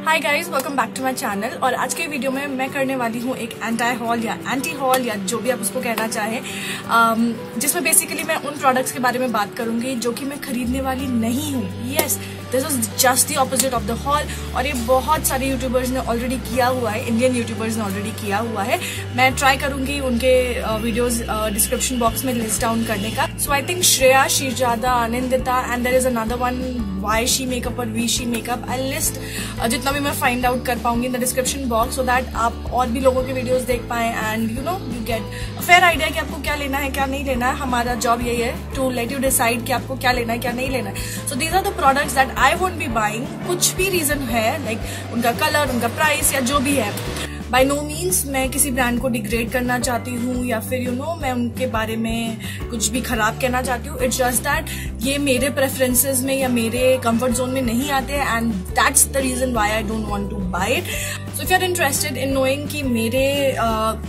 Hi guys, welcome back to my channel. और आज के वीडियो में मैं करने वाली हूँ एक एंटी हॉल या जो भी आप उसको कहना चाहें, जिसमें बेसिकली मैं उन प्रोडक्ट्स के बारे में बात करूंगी जो कि मैं खरीदने वाली नहीं हूँ। Yes, this is just the opposite of the hall. और ये बहुत सारे यूट्यूबर्स ने ऑलरेडी किया हुआ है, इंडियन यूट्यूबर्स ने ऑलरेडी किया हुआ है। मैं ट्राई करूंगी उनके वीडियोज डिस्क्रिप्शन बॉक्स में लिस्ट डाउन करने का। So I think Shreya, Sheerzada, Anandita and there is another one, Y she makeup और V she makeup. I list जितना भी मैं फाइंड आउट कर पाऊंगी in the description box, so that आप और भी लोगों के वीडियोस देख पाएं and you get fair idea कि आपको क्या लेना है क्या नहीं लेना है। हमारा जॉब यही है टू लेट यू डिसाइड कि आपको क्या लेना है क्या नहीं लेना है। So these are the products that I won't be buying. कुछ भी रीजन है, लाइक उनका कलर, उनका प्राइस या जो भी है। बाय नो मीन्स मैं किसी ब्रांड को डिग्रेड करना चाहती हूँ या फिर मैं उनके बारे में कुछ भी खराब कहना चाहती हूँ। इट्स जस्ट दैट ये मेरे प्रेफरेंसेस में या मेरे कंफर्ट जोन में नहीं आते हैं and that's the reason why I don't want to buy it. So if you are interested in knowing कि मेरे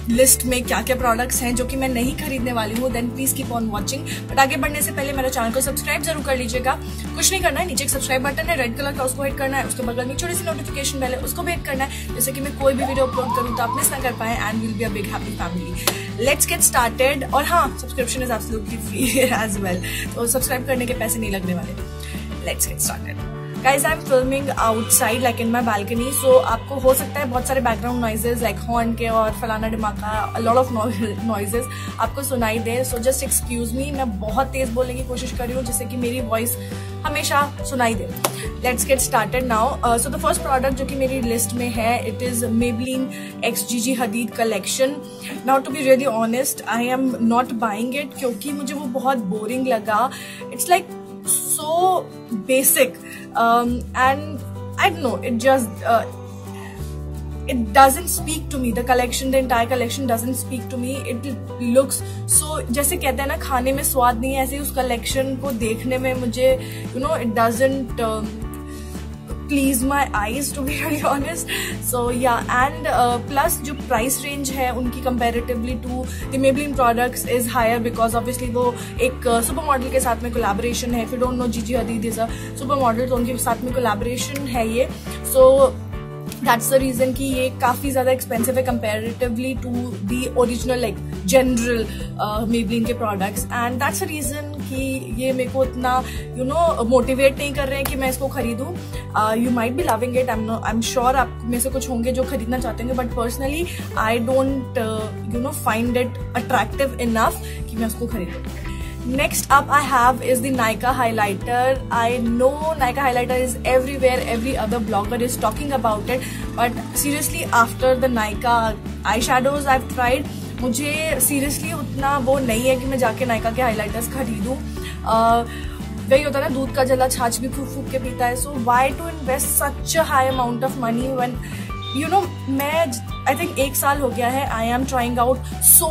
लिस्ट में क्या क्या प्रोडक्ट्स हैं जो कि मैं नहीं खरीदने वाली हूँ, then please keep on watching. But आगे बढ़ने से पहले मेरे चैनल को सब्सक्राइब जरूर कर लीजिएगा। कुछ नहीं करना है, नीचे एक सब्सक्राइब बटन है रेड कलर का, उसको हिट करना है। उसके बगल में छोटी सी नोटिफिकेशन बेल है, उसको भी हिट करना है, जैसे कि मैं कोई भी वीडियो अपलोड करूँ तो आप मिस ना कर पाए and will be a big happy family. Let's get started. और हाँ, subscription is absolutely free as well, तो सब्सक्राइब करने के पैसे नहीं लगने वाले। Let's get started. Guys, I'm filming outside, like in my balcony, so आपको हो सकता है बहुत सारे बैकग्राउंड नॉइजेस लाइक हॉर्न के और फलाना डिमाका, a lot of noises आपको सुनाई दे। So just excuse me, मैं बहुत तेज बोलने की कोशिश कर रही हूँ जिससे कि मेरी वॉइस हमेशा सुनाई दे। Let's get started now. So the first product जो कि मेरी लिस्ट में है, it is Maybelline X Gigi Hadid collection. Now to be really honest, I am not buying it क्योंकि मुझे वो बहुत बोरिंग लगा। It's like so basic and I don't know, it just it doesn't speak to me. The collection, the entire collection doesn't speak to me. It looks so, जैसे कहते हैं ना खाने में स्वाद नहीं है, ऐसे ही उस कलेक्शन को देखने में मुझे it doesn't please my eyes, to be very honest. So yeah, and plus जो price range है उनकी comparatively to the Maybelline products is higher because obviously वो एक सुपर मॉडल के साथ में collaboration है। If you don't know, Gigi Hadid is a super model, तो उनके साथ में collaboration है ये। So that's the reason कि ये काफी ज्यादा expensive है comparatively to the original like general Maybelline के products, and that's the reason कि ये मेरे को इतना मोटिवेट नहीं कर रहे हैं कि मैं इसको खरीदूं। You might be loving it, I'm sure आप में से कुछ होंगे जो खरीदना चाहते होंगे, but personally I don't find it attractive enough कि मैं उसको खरीदूं। Next up I have is the Nykaa highlighter. I know Nykaa highlighter is everywhere, every other blogger is talking about it, but seriously after the Nykaa eyeshadows I've tried, मुझे seriously उतना वो नहीं है कि मैं जाके Nykaa के highlighters खरीदूं। वही होता है ना, दूध का जला छाछ भी फूक फूक के पीता है। So why to invest such a high amount of money when मैं I think 1 साल हो गया है, I am trying out so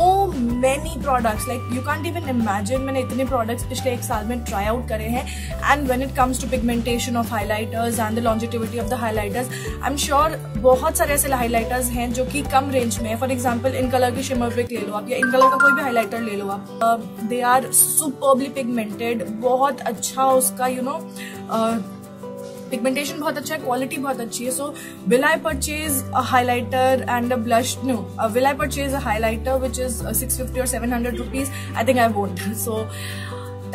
many products, like you can't even imagine। मैंने इतने products पिछले 1 साल में try out करे हैं, and when it comes to pigmentation of highlighters and the longevity of the highlighters, I'm sure बहुत सारे ऐसे highlighters हैं जो कि कम रेंज में है। फॉर एग्जाम्पल इन कलर की शिमर ब्रिक ले लो आप, या इन कलर का कोई भी हाईलाइटर ले लो आप। दे आर सुपर्बली पिगमेंटेड, बहुत अच्छा उसका पिगमेंटेशन बहुत अच्छा है, क्वालिटी बहुत अच्छी है। So will I purchase a highlighter and a blush? No. Will I purchase a highlighter which is 650 or 700 rupees? I think I won't. So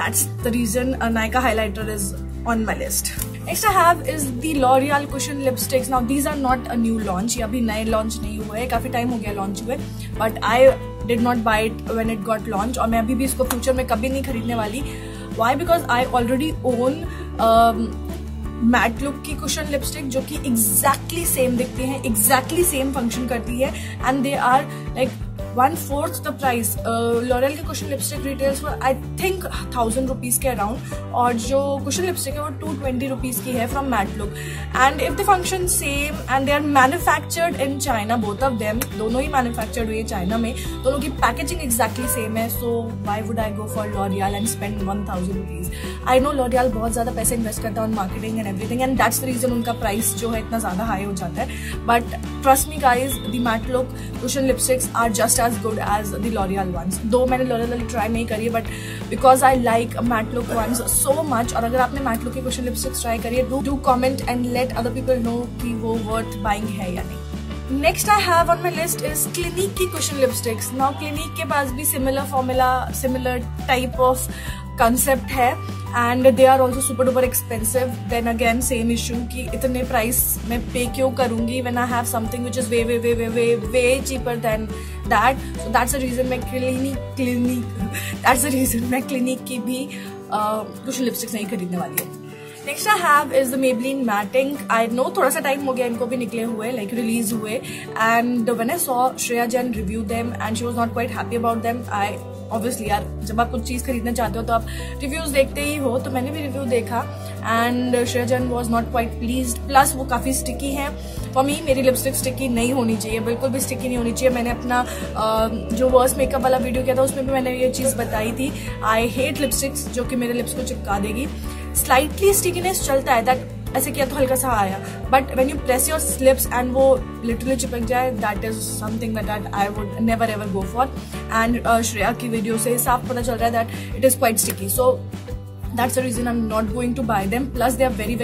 that's the reason Nykaa highlighter is on my list. Next I have is the L'Oreal cushion lipsticks. Now these are not a new launch, ये अभी नए launch नहीं हुए हैं, काफी time हो गया launch हुए, but I did not buy it when it got launched, और मैं अभी भी इसको फ्यूचर में कभी नहीं खरीदने वाली। Why? Because I already own mat look की कुशन लिपस्टिक जो कि एग्जैक्टली सेम दिखती है, एग्जैक्टली सेम फंक्शन करती है, and they are like 1/4 the price. L'Oreal की cushion lipstick retails for I think 1000 rupees के अराउंड, और जो कुशन लिपस्टिक है वो 220 रुपीज की है from matte look. And if the function same and they are manufactured in China, both of them, दोनों ही मैन्युफैक्चर्ड हुई है चाइना में, दोनों की पैकेजिंग एग्जैक्टली सेम है। So why would I go for L'Oreal and spend 1000 rupees? I know L'Oreal बहुत ज्यादा पैसे इन्वेस्ट करता है on marketing and everything, and that's the reason उनका प्राइस जो है इतना ज्यादा हाई हो जाता है। But trust me guys, the matte look cushion lipsticks are just as good as the L'Oreal ones. Though मैंने L'Oreal वाली try नहीं करी है, but because I like matte look ones so much. और अगर आपने matte look के cushion lipsticks try करी है, do comment and let other people know कि वो worth buying है या नहीं. Next I have on my list is Clinique की cushion lipsticks. Now Clinique के पास भी similar formula, similar type of concept है. And they are also super duper expensive. Then again same issue कि इतने price मैं pay क्यों करूँगी when I have something which is way cheaper than that. So that's the reason मैं Clinique की भी कुछ lipsticks नहीं खरीदने वाली हूँ. Next I have is the Maybelline Matte Ink. I know थोड़ा सा टाइम हो गया इनको भी निकले हुए, like release हुए. And when I saw Shreya Jain review them and she was not quite happy about them, I obviously यार जब आप कुछ चीज़ खरीदना चाहते हो तो आप रिव्यूज देखते ही हो, तो मैंने भी रिव्यू देखा and Shreya Jain was not quite pleased. Plus वो काफ़ी स्टिकी है. फॉर मी मेरी लिपस्टिक स्टिकी नहीं होनी चाहिए, बिल्कुल भी स्टिकी नहीं होनी चाहिए. मैंने अपना जो वर्स्ट मेकअप वाला वीडियो किया था उसमें भी मैंने ये चीज़ बताई थी. आई हेट लिपस्टिक्स जो कि मेरे लिप्स को चिपका देगी. स्लाइटली स्टिकीनेस चलता है, दैट ऐसे किया तो हल्का सा आया, but when you press your lips and वो लिटरली चिपक जाए, that is something that I would never ever go for. And Shreya की वीडियो से साफ पता चल रहा है that it is quite sticky. So that's the reason I'm not going to buy them. Plus they are very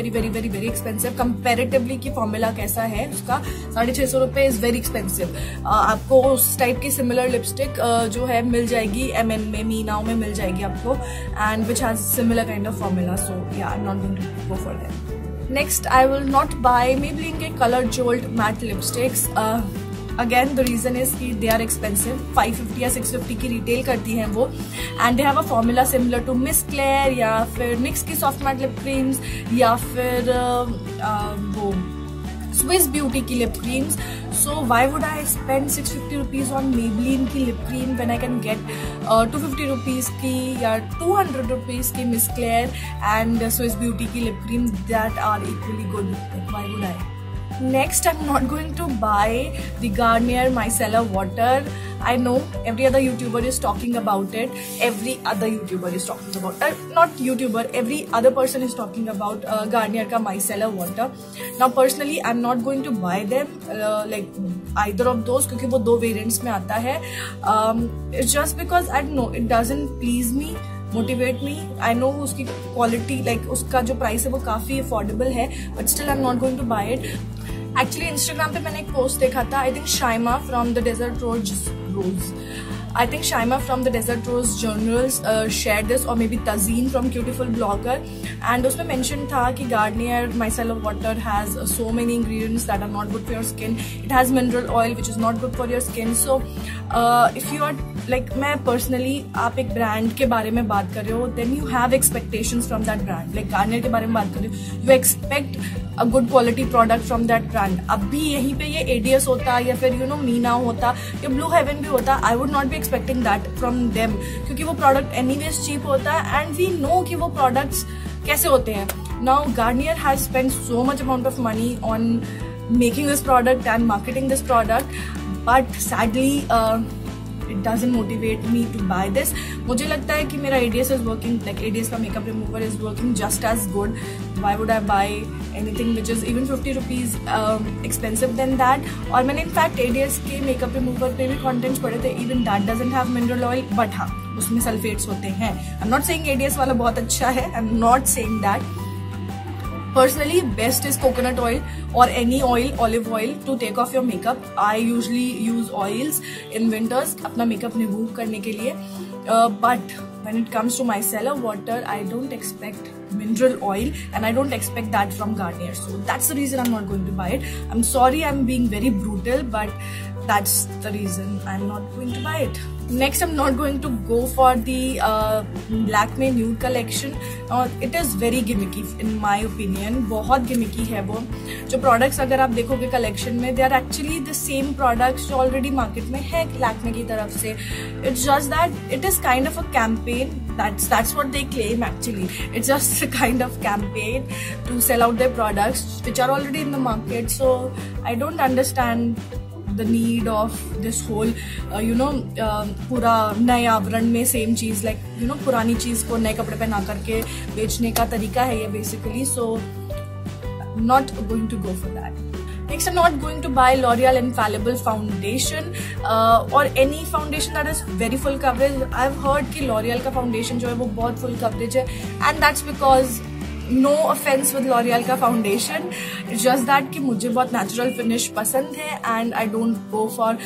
expensive comparatively. की formula कैसा है उसका 650 रुपए is very expensive. आपको उस टाइप की सिमिलर लिपस्टिक जो है मिल जाएगी MN में, मीनाओ में मिल जाएगी आपको, and which has similar kind of formula. So yeah, I'm not going to go for them. Next I will not buy Maybelline के Color Jolt matte lipsticks. Again the reason is कि they are expensive. 550 या 650 की retail करती हैं वो, and they have a formula similar to Miss Claire या फिर NYX की soft matte lip creams या फिर वो Swiss Beauty की lip creams. So why would I spend 650 rupees on Maybelline की lip cream when I can get 250 rupees की या 200 rupees की Miss Claire and Swiss Beauty की lip cream that are equally good? Like, why would I? Next, I'm not going to buy the Garnier Micellar Water. I know every other YouTuber is talking about it. Every other YouTuber is talking about not YouTuber, every other person is talking about Garnier का Micellar Water. Now personally, I'm not going to buy them like either of those क्योंकि वो 2 variants में आता है. It's just because I don't know, it doesn't please me, motivate me. I know उसकी quality, like उसका जो price है वो काफी affordable है, but still I'm not going to buy it. Actually Instagram पे मैंने एक पोस्ट देखा था. I think Shaima from the Desert Rose Journals share this, और maybe Tazeen from Cutiful blogger, and उसमें मेंशन था कि Garnier micellar water has so many ingredients that are not good for your skin. It has mineral oil which is not good for your skin. So if you are like, मैं personally, आप एक brand के बारे में बात कर रहे हो, then you have expectations from that brand. Like Garnier के बारे में बात कर रहे हो, you expect a good quality product from that brand. अब भी यहीं पे ये ADS होता या फिर मीना होता या ब्लू हेवन भी होता, I would not be expecting that from them क्योंकि वो product anyways cheap होता है and we know कि वो products कैसे होते हैं. Now Garnier has spent so much amount of money on making this product and marketing this product, but sadly it doesn't motivate me to buy this. मुझे लगता है कि मेरा ADS is working, like ADS का makeup remover is working just as good. Why would I buy anything which is even 50 rupees expensive than that? और मैंने in fact ADS के makeup remover पे भी contents पढ़े थे, even that doesn't have mineral oil, but हाँ उसमें sulfates होते हैं. I'm not saying ADS वाला बहुत अच्छा है, I'm not saying that. Personally, best is coconut oil or any oil, olive oil, to take off your makeup. I usually use oils in winters अपना makeup remove करने के लिए. But when it comes to micellar water, I don't expect mineral oil and I don't expect that from Garnier. So that's the reason I'm not going to buy it. I'm sorry I'm being very brutal, but that's the reason I'm not going to buy it. Next, I'm not going to go for the Lakme Nude collection. It is very gimmicky in my opinion. बहुत gimmicky है वो. जो products अगर आप देखोगे collection में, they are actually the same products जो already market में है Lakme की तरफ से. It's just that it is kind of a campaign. That's what they claim actually. It's just a kind of campaign to sell out their products which are already in the market. So I don't understand the need of this whole पूरा नए आवरण में same चीज, like पुरानी चीज को नए कपड़े पहना करके बेचने का तरीका है ये basically. So not going to go for that. Next, I'm not going to buy L'Oreal Infallible foundation or any foundation that is very full coverage. I've heard कि L'Oreal का foundation जो है वो बहुत full coverage है, and that's because no offense with L'Oreal का foundation, it's just that कि मुझे बहुत natural finish पसंद है and I don't go for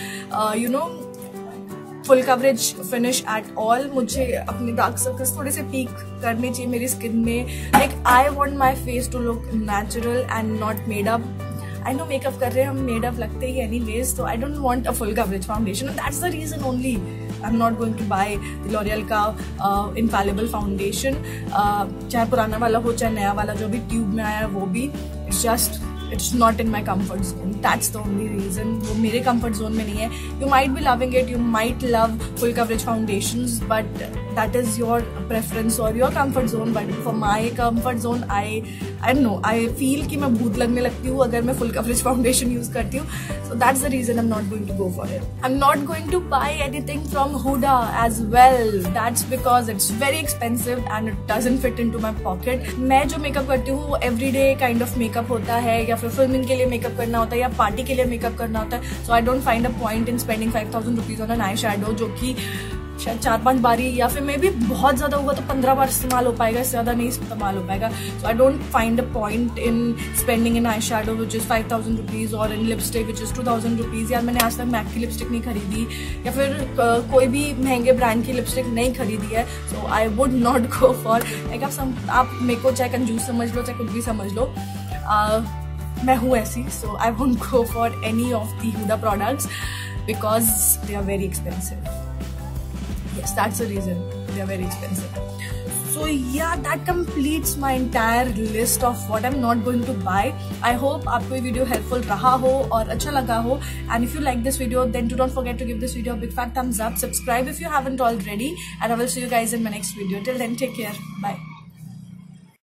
full coverage finish at all. मुझे अपने dark circles थोड़े से peak करने चाहिए मेरी skin में. Like I want my face to look natural and not made up. I know makeup कर रहे हैं हम made up लगते ही anyways, so I don't want a full coverage foundation, and that's the reason only I'm not going to buy the L'Oreal का Infallible foundation. चाहे पुराना वाला हो चाहे नया वाला जो भी ट्यूब में आया है वो भी, it's not in my comfort zone. That's the only reason. वो मेरे comfort zone में नहीं है. You might be loving it, you might love full coverage foundations, but that is your preference or your comfort zone. But for my comfort zone, I don't know. I feel कि मैं भूत लगने लगती हूँ अगर मैं full coverage foundation use करती हूँ. So that's the reason I'm not going to go for it. I'm not going to buy anything from Huda as well. That's because it's very expensive and it doesn't fit into my pocket. मैं जो makeup करती हूँ वो everyday kind of makeup होता है, या फिर filming के लिए मेकअप करना होता है या पार्टी के लिए मेकअप करना होता है. So I don't find a point in spending 5000 rupees on an eye shadow जो कि शायद 4-5 बारी या फिर मे भी बहुत ज्यादा होगा तो 15 बार इस्तेमाल हो पाएगा, इससे ज्यादा नहीं इस्तेमाल हो पाएगा. So I don't find a point in spending in eye shadow which is 5000 rupees और in lipstick which is 2000 rupees. यार मैंने आज तक मैक की लिपस्टिक नहीं खरीदी या फिर कोई भी महंगे ब्रांड की लिपस्टिक नहीं खरीदी है. So I would not go for like आप मेरे को चाहे कंजूस समझ लो चाहे कुछ भी समझ लो, मैं हूँ ऐसी. So I won't go for any of the Huda products because they are very expensive. Yes, that's the reason. They are very expensive. So yeah, that completes my entire list of what I'm not going to buy. I hope आपको ये video helpful रहा हो और अच्छा लगा हो. And if you like this video, then do not forget to give this video a big fat thumbs up. Subscribe if you haven't already. And I will see you guys in my next video. Till then, take care. Bye.